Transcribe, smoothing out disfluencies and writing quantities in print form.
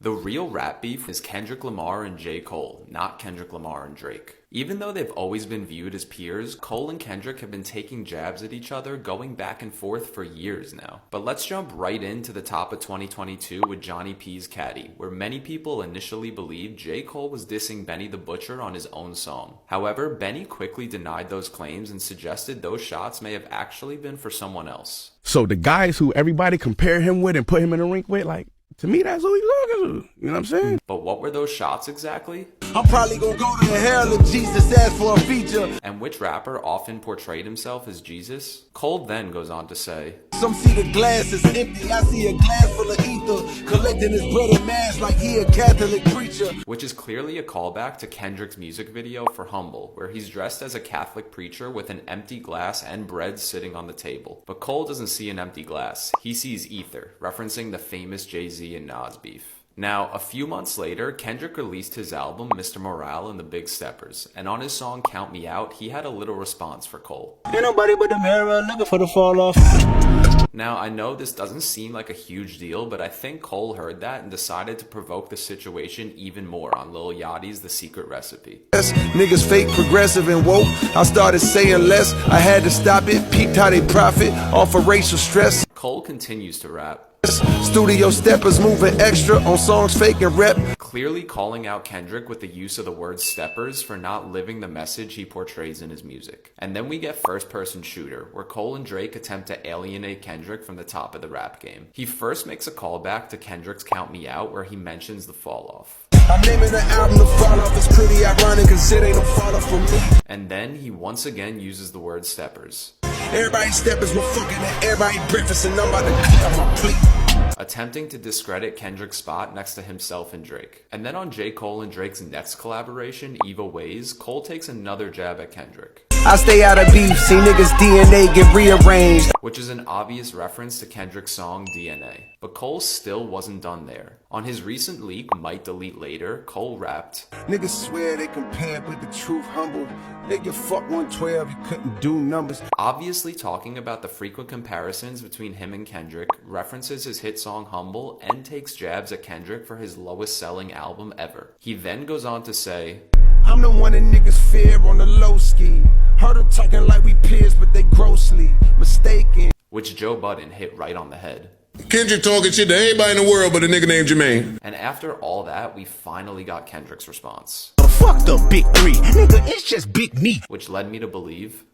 The real rap beef is Kendrick Lamar and J. Cole, not Kendrick Lamar and Drake. Even though they've always been viewed as peers, Cole and Kendrick have been taking jabs at each other going back and forth for years now. But let's jump right into the top of 2022 with Johnny P's Caddy, where many people initially believed J. Cole was dissing Benny the Butcher on his own song. However, Benny quickly denied those claims and suggested those shots may have actually been for someone else. So the guys who everybody compare him with and put him in the ring with, like, to me, that's who he's talking to. You know what I'm saying? But what were those shots exactly? I'm probably gonna go to hell if Jesus asks for a feature. And which rapper often portrayed himself as Jesus? Cole then goes on to say, Some see the glass is empty, I see a glass full of ether, collecting his bread and mass like he a Catholic preacher. which is clearly a callback to Kendrick's music video for Humble, where he's dressed as a Catholic preacher with an empty glass and bread sitting on the table. But Cole doesn't see an empty glass, he sees ether, referencing the famous Jay-Z and Nas beef. Now, a few months later, Kendrick released his album, Mr. Morale and the Big Steppers, and on his song Count Me Out, he had a little response for Cole. Ain't nobody but the mirror looking for the fall off. Now, I know this doesn't seem like a huge deal, but I think Cole heard that and decided to provoke the situation even more on Lil Yachty's The Secret Recipe. Niggas fake, progressive, and woke. I started saying less, I had to stop it. Peeped how they profit off of racial stress. Cole continues to rap, Studio steppers moving extra on songs fake and rep. clearly calling out Kendrick with the use of the word steppers for not living the message he portrays in his music. And then we get First Person Shooter, where Cole and Drake attempt to alienate Kendrick from the top of the rap game. He first makes a callback to Kendrick's Count Me Out, where he mentions the fall off. I'm naming the album The Fall Off. It's pretty ironic cause it ain't no fall off for me. And then he once again uses the word steppers, Everybody steppers were fucking and everybody breakfast and I'm about to clear my plate. attempting to discredit Kendrick's spot next to himself and Drake. And then on J. Cole and Drake's next collaboration, Evil Ways, Cole takes another jab at Kendrick, I stay out of beef, see niggas DNA get rearranged. which is an obvious reference to Kendrick's song DNA. But Cole still wasn't done there. On his recent leak, Might Delete Later, Cole rapped, Niggas swear they compared with the truth humble. Nigga fuck 112, you couldn't do numbers. obviously talking about the frequent comparisons between him and Kendrick, references his hit song Humble, and takes jabs at Kendrick for his lowest selling album ever. He then goes on to say, I'm the one that niggas fear on the low ski. Heard them talking like we peers, but they grossly mistaken. which Joe Budden hit right on the head. Kendrick talking shit to everybody in the world but a nigga named Jermaine. And after all that, we finally got Kendrick's response, Fuck the big three, nigga, it's just big me. which led me to believe